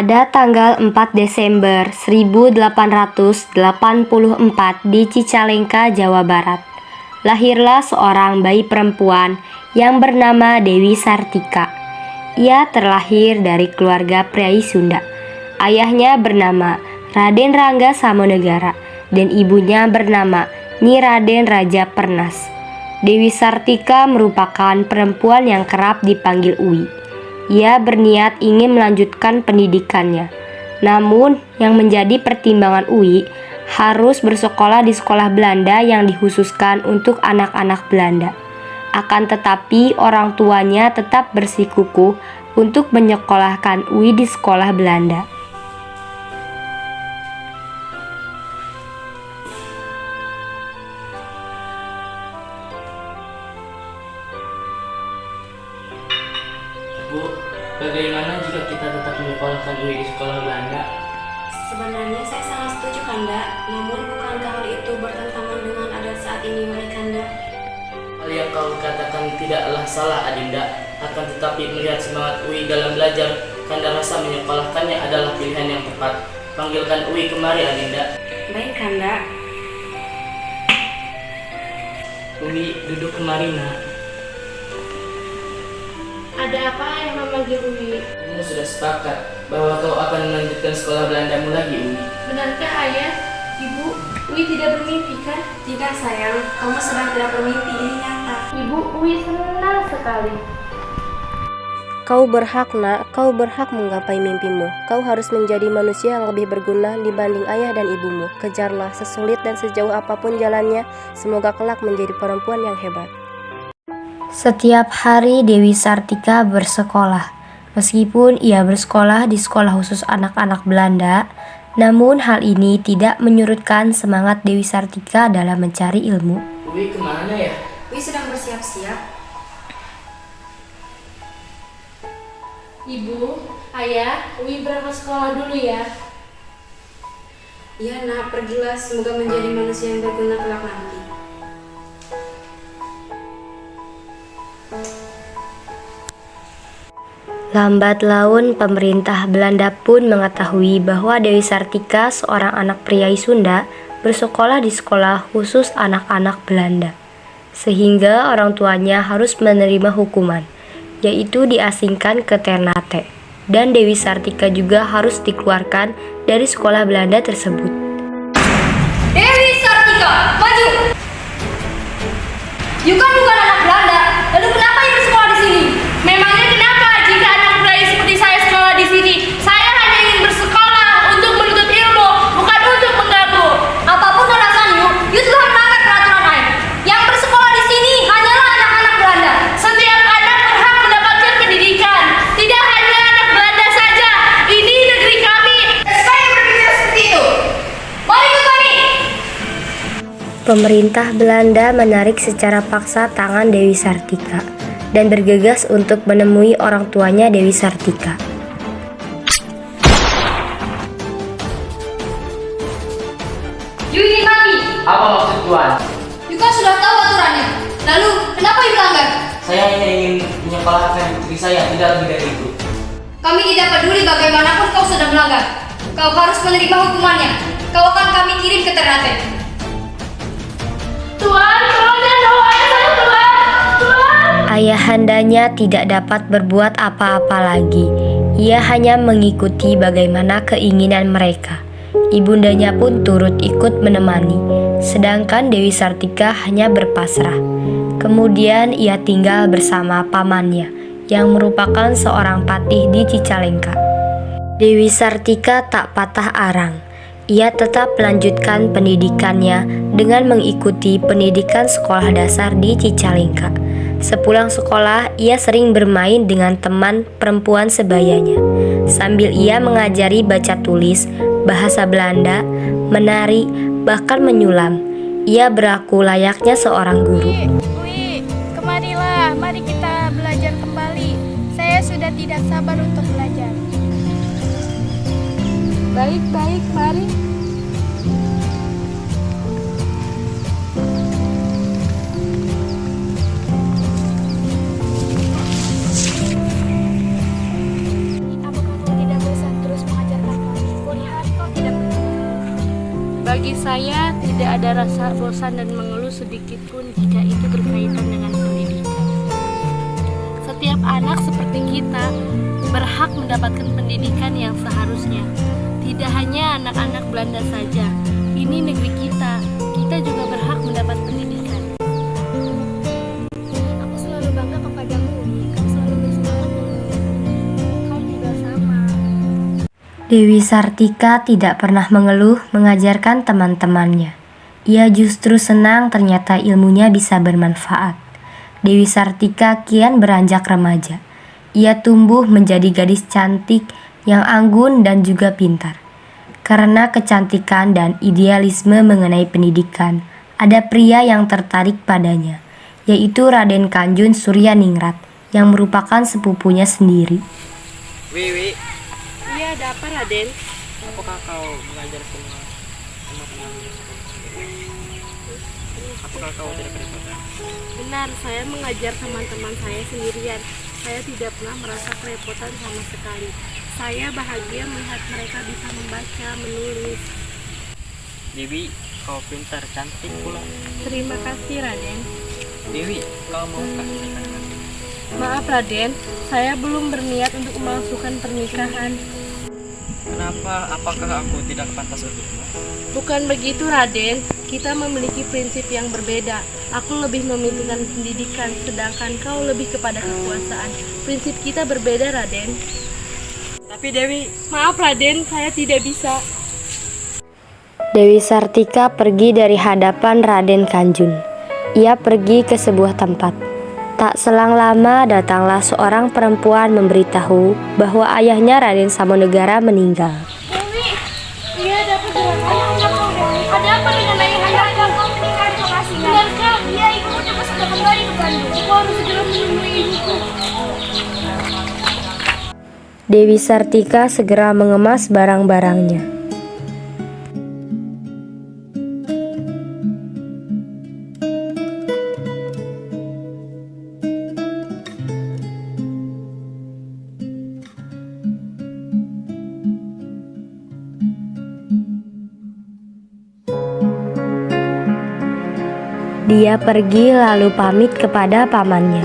Pada tanggal 4 Desember 1884 di Cicalengka, Jawa Barat, lahirlah seorang bayi perempuan yang bernama Dewi Sartika. Ia terlahir dari keluarga priai Sunda. Ayahnya bernama Raden Rangga Samonegara dan ibunya bernama Nyi Raden Raja Pernas. Dewi Sartika merupakan perempuan yang kerap dipanggil Uwi. Ia berniat ingin melanjutkan pendidikannya. Namun, yang menjadi pertimbangan Uwi harus bersekolah di sekolah Belanda yang dikhususkan untuk anak-anak Belanda. Akan tetapi, orang tuanya tetap bersikukuh untuk menyekolahkan Uwi di sekolah Belanda. Bu, bagaimana jika kita tetap menyekolahkan Uwi di sekolah Belanda? Sebenarnya saya sangat setuju Kanda, namun bukankah hal itu bertentangan dengan adat saat ini, wahai Kanda? Hal yang kau katakan tidaklah salah, Adinda. Akan tetapi melihat semangat Uwi dalam belajar, Kanda rasa menyekolahkannya adalah pilihan yang tepat. Panggilkan Uwi kemari, Adinda. Baik Kanda. Uwi, duduk kemari, nak. Ada apa yang memanggil Uwi? Kamu sudah sepakat bahwa kau akan melanjutkan sekolah Belandamu lagi, Uwi. Benarkah ayah? Ibu, Uwi tidak bermimpi kan? Tidak sayang, kamu sedang tidak bermimpi, ini nyata. Ibu, Uwi senang sekali. Kau berhak, nak. Kau berhak menggapai mimpimu. Kau harus menjadi manusia yang lebih berguna dibanding ayah dan ibumu. Kejarlah sesulit dan sejauh apapun jalannya. Semoga kelak menjadi perempuan yang hebat. Setiap hari Dewi Sartika bersekolah. Meskipun ia bersekolah di sekolah khusus anak-anak Belanda, namun hal ini tidak menyurutkan semangat Dewi Sartika dalam mencari ilmu. Uwi kemana ya? Uwi sedang bersiap-siap. Ibu, ayah, Uwi berangkat sekolah dulu ya. Iya nak, pergilah, semoga menjadi manusia yang berguna kelak nanti. Lambat laun, pemerintah Belanda pun mengetahui bahwa Dewi Sartika, seorang anak priai Sunda, bersekolah di sekolah khusus anak-anak Belanda. Sehingga orang tuanya harus menerima hukuman, yaitu diasingkan ke Ternate. Dan Dewi Sartika juga harus dikeluarkan dari sekolah Belanda tersebut. Dewi Sartika, maju! You kan bukan anak Belanda, lalu kenapa you bersekolah di sini? Memangnya kenapa jika anak Belanda seperti saya sekolah di sini? Saya hanya ingin bersekolah untuk menuntut ilmu, bukan untuk mengganggu. Apapun alasan you telah melanggar peraturan lain. Yang bersekolah di sini hanyalah anak-anak Belanda. Setiap anak berhak mendapatkan pendidikan, tidak hanya anak Belanda saja. Ini negeri kami. Saya berpikir seperti itu. Mari ikut kami. Pemerintah Belanda menarik secara paksa tangan Dewi Sartika dan bergegas untuk menemui orang tuanya Dewi Sartika. You ingin mati. Apa maksud Tuan? You kan sudah tahu aturannya. Lalu, kenapa you melanggar? Saya hanya ingin menyekolahkan putri saya, tidak lebih dari itu. Kami tidak peduli bagaimanapun kau sudah melanggar. Kau harus menerima hukumannya. Kau akan kami kirim ke Ternate. Tuan, tolong jangan bawa ayah saya, Tuan. Tuan. Ayahandanya tidak dapat berbuat apa-apa lagi. Ia hanya mengikuti bagaimana keinginan mereka. Ibundanya pun turut ikut menemani, sedangkan Dewi Sartika hanya berpasrah. Kemudian ia tinggal bersama pamannya, yang merupakan seorang patih di Cicalengka. Dewi Sartika tak patah arang. Ia tetap melanjutkan pendidikannya dengan mengikuti pendidikan sekolah dasar di Cicalengka. Sepulang sekolah, ia sering bermain dengan teman perempuan sebayanya, sambil ia mengajari baca tulis, bahasa Belanda, menari, bahkan menyulam. Ia berlaku layaknya seorang guru. Uwi, kemarilah, mari kita belajar kembali. Saya sudah tidak sabar untuk belajar. Baik, mari. Apakah kamu tidak bosan terus saya tidak ada rasa bosan dan mengeluh sedikit pun jika itu berkaitan dengan pendidikan. Setiap anak seperti kita berhak mendapatkan pendidikan yang seharusnya. Tidak hanya anak-anak Belanda saja, ini negeri kita juga berhak mendapat pendidikan. Aku selalu bangga kepadamu, Wi. Kau selalu bersemangat dan kau juga sama. Dewi Sartika tidak pernah mengeluh mengajarkan teman-temannya. Ia justru senang ternyata ilmunya bisa bermanfaat. Dewi Sartika kian beranjak remaja. Ia tumbuh menjadi gadis cantik yang anggun dan juga pintar. Karena kecantikan dan idealisme mengenai pendidikan, ada pria yang tertarik padanya, yaitu Raden Kanjun Suryaningrat yang merupakan sepupunya sendiri. Wiwi, Iya, ada apa, Raden? apakah kau mengajar semua teman-teman? Apakah kau tidak kerepotan? Benar, saya mengajar teman-teman saya sendirian. Saya tidak pernah merasa kerepotan sama sekali. Saya bahagia melihat mereka bisa membaca, menulis. Dewi, kau pintar, cantik pula. Terima kasih, Raden. Dewi, kau maukah menikah dengan aku? Maaf, Raden, saya belum berniat untuk melangsungkan pernikahan. Kenapa? Apakah aku tidak pantas untukmu? Bukan begitu, Raden. Kita memiliki prinsip yang berbeda. Aku lebih mementingkan pendidikan, sedangkan kau lebih kepada kekuasaan. Prinsip kita berbeda, Raden. Tapi Dewi, Maaf, Raden, saya tidak bisa. Dewi Sartika pergi dari hadapan Raden Kanjun. Ia pergi ke sebuah tempat. Tak selang lama datanglah seorang perempuan memberitahu bahwa ayahnya Raden Samonegara meninggal. Dewi, iya ada apa dengan ayahku, Dewi? Ada apa dengan ayahku? Kau meninggal di lokasinya. Benarkah? Iya, ibumu juga sudah kembali ke Bandung. Kau harus segera menemui ibuku. Dewi Sartika segera mengemas barang-barangnya. Dia pergi lalu pamit kepada pamannya.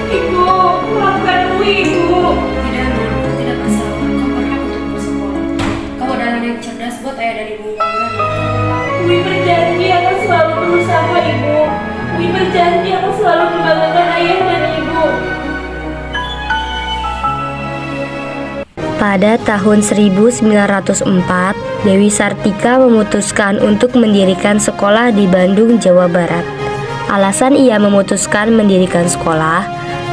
Ibu, maafkan Ibu. Tidak, Nak. Tidak masalah. Kau berhak untuk bersekolah. Kau adalah anak yang cerdas buat ayah dan ibu bangga. Wi berjanji akan selalu berusaha, Ibu. Wi berjanji akan selalu membanggakan ayah dan ibu. Pada tahun 1904, Dewi Sartika memutuskan untuk mendirikan sekolah di Bandung, Jawa Barat. Alasan ia memutuskan mendirikan sekolah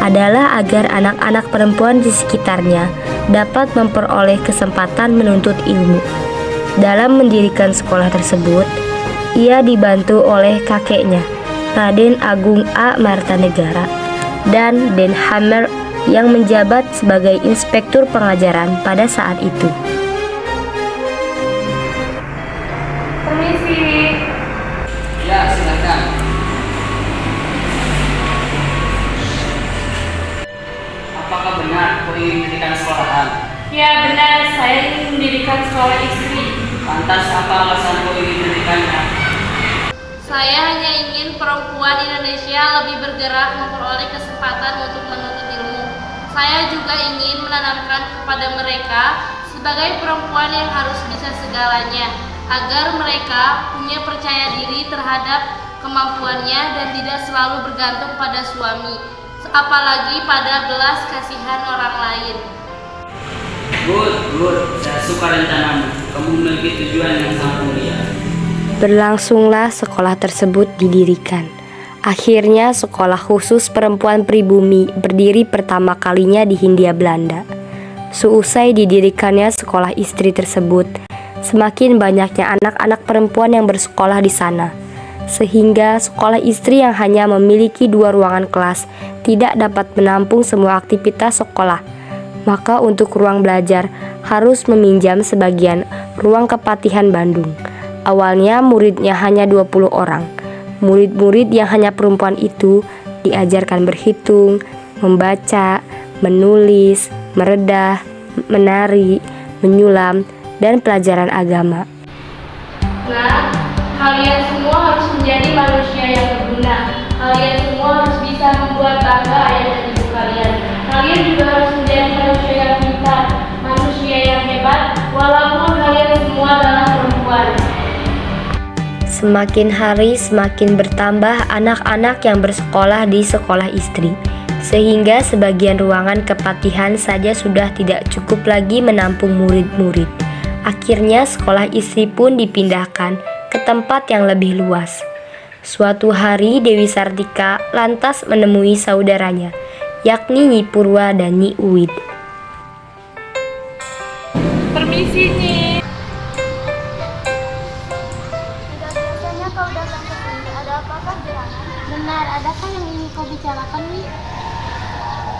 adalah agar anak-anak perempuan di sekitarnya dapat memperoleh kesempatan menuntut ilmu. Dalam mendirikan sekolah tersebut, ia dibantu oleh kakeknya, Raden Agung A. Martanegara, dan Den Hammer yang menjabat sebagai inspektur pengajaran pada saat itu. Permisi. ya silakan. Apakah benar kau ingin mendirikan sekolahan? Ya benar, saya ingin mendirikan sekolah istri. Lantas apa alasan kau ingin mendirikannya? Saya hanya ingin perempuan Indonesia lebih bergerak memperoleh kesempatan untuk menuntut ilmu. Saya juga ingin menanamkan kepada mereka sebagai perempuan yang harus bisa segalanya, agar mereka punya percaya diri terhadap kemampuannya dan tidak selalu bergantung pada suami, apalagi pada belas kasihan orang lain. Good, saya suka rencanamu. Kamu memiliki tujuan yang sangat mulia. Berlangsunglah sekolah tersebut didirikan. Akhirnya sekolah khusus perempuan pribumi berdiri pertama kalinya di Hindia Belanda. Seusai didirikannya sekolah istri tersebut, semakin banyaknya anak-anak perempuan yang bersekolah di sana, sehingga sekolah istri yang hanya memiliki 2 ruangan kelas tidak dapat menampung semua aktivitas sekolah. Maka untuk ruang belajar harus meminjam sebagian ruang kepatihan Bandung. Awalnya muridnya hanya 20 orang. Murid-murid yang hanya perempuan itu diajarkan berhitung, membaca, menulis, meredah, menari, menyulam, dan pelajaran agama. Nah, kalian semua harus menjadi manusia yang berguna. Kalian semua harus bisa membuat bangga ayah dan ibu kalian. Kalian juga harus menjadi manusia yang pintar, manusia yang hebat, walaupun kalian semua adalah perempuan. Semakin hari semakin bertambah anak-anak yang bersekolah di sekolah istri, sehingga sebagian ruangan kepatihan saja sudah tidak cukup lagi menampung murid-murid. Akhirnya sekolah istri pun dipindahkan ke tempat yang lebih luas. Suatu hari Dewi Sartika lantas menemui saudaranya, yakni Nyi Purwa dan Nyi Uwid. Permisi, Nyi. Tidak biasanya kau datang ke sini. Ada apakah gerangan? Benar, adakah yang ingin kau bicarakan, Wi?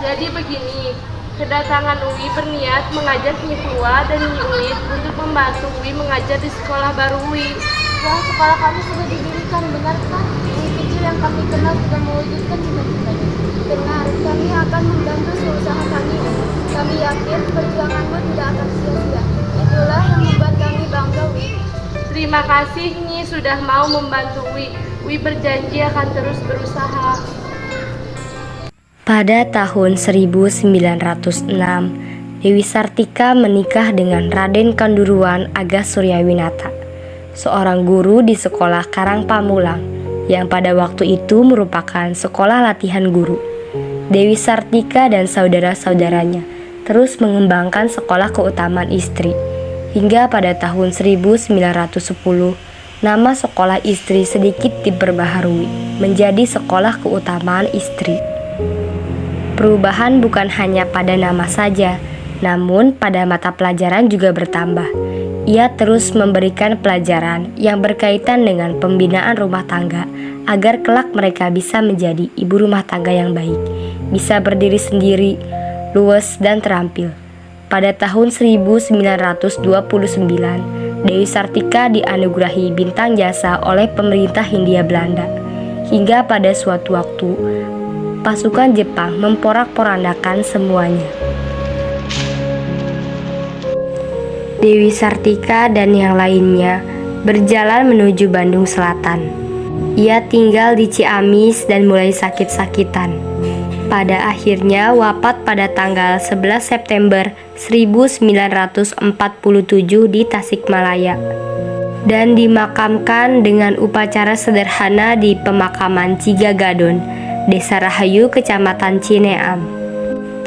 Jadi begini, kedatangan Uwi berniat mengajak Nyi Purwa dan Nyi Uwid untuk membantu Uwi mengajar di sekolah baru Uwi. Wah, sekolah kami sudah didirikan, benarkah? Ini kecil yang kami kenal sudah mewujudkan cita-citanya. Benar, kami akan membantu seusaha kami. Kami yakin perjuanganmu tidak akan sia-sia. Itulah yang membuat kami bangga, Wi. Terima kasih Nyi sudah mau membantu Uwi. Uwi berjanji akan terus berusaha. Pada tahun 1906, Dewi Sartika menikah dengan Raden Kanduruan Aga Suryawinata, seorang guru di sekolah Karang Pamulang, yang pada waktu itu merupakan sekolah latihan guru. Dewi Sartika dan saudara-saudaranya terus mengembangkan sekolah keutamaan istri, hingga pada tahun 1910, nama sekolah istri sedikit diperbaharui menjadi sekolah keutamaan istri. Perubahan bukan hanya pada nama saja, namun pada mata pelajaran juga bertambah. Ia terus memberikan pelajaran yang berkaitan dengan pembinaan rumah tangga agar kelak mereka bisa menjadi ibu rumah tangga yang baik, bisa berdiri sendiri, luwes dan terampil. Pada tahun 1929, Dewi Sartika dianugerahi bintang jasa oleh pemerintah Hindia Belanda. Hingga pada suatu waktu, pasukan Jepang memporak-porandakan semuanya. Dewi Sartika dan yang lainnya berjalan menuju Bandung Selatan. Ia tinggal di Ciamis dan mulai sakit-sakitan. Pada akhirnya wafat pada tanggal 11 September 1947 di Tasikmalaya dan dimakamkan dengan upacara sederhana di pemakaman Cigagadon, Desa Rahayu, Kecamatan Cineam.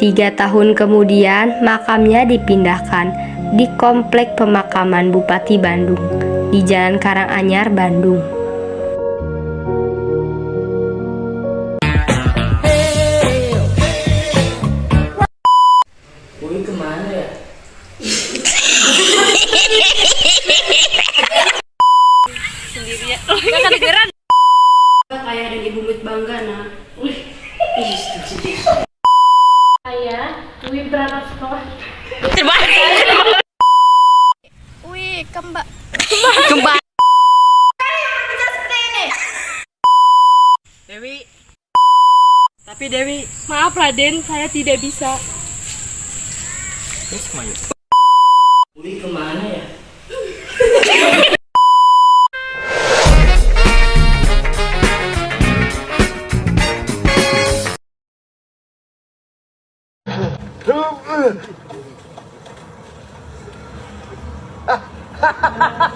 3 tahun kemudian makamnya dipindahkan di Komplek Pemakaman Bupati Bandung di Jalan Karanganyar, Bandung. Uwi kemana ya? Sendirian. Gak kedengeran. Ayah dan ibu Wid bangga, nak. Ayah, Uwi berangkat sekolah. Wi, kembali. Dewi. Tapi Dewi. Maaf Raden, saya tidak bisa. Terus kemana? Uwi kemana ya? Ha ha ha!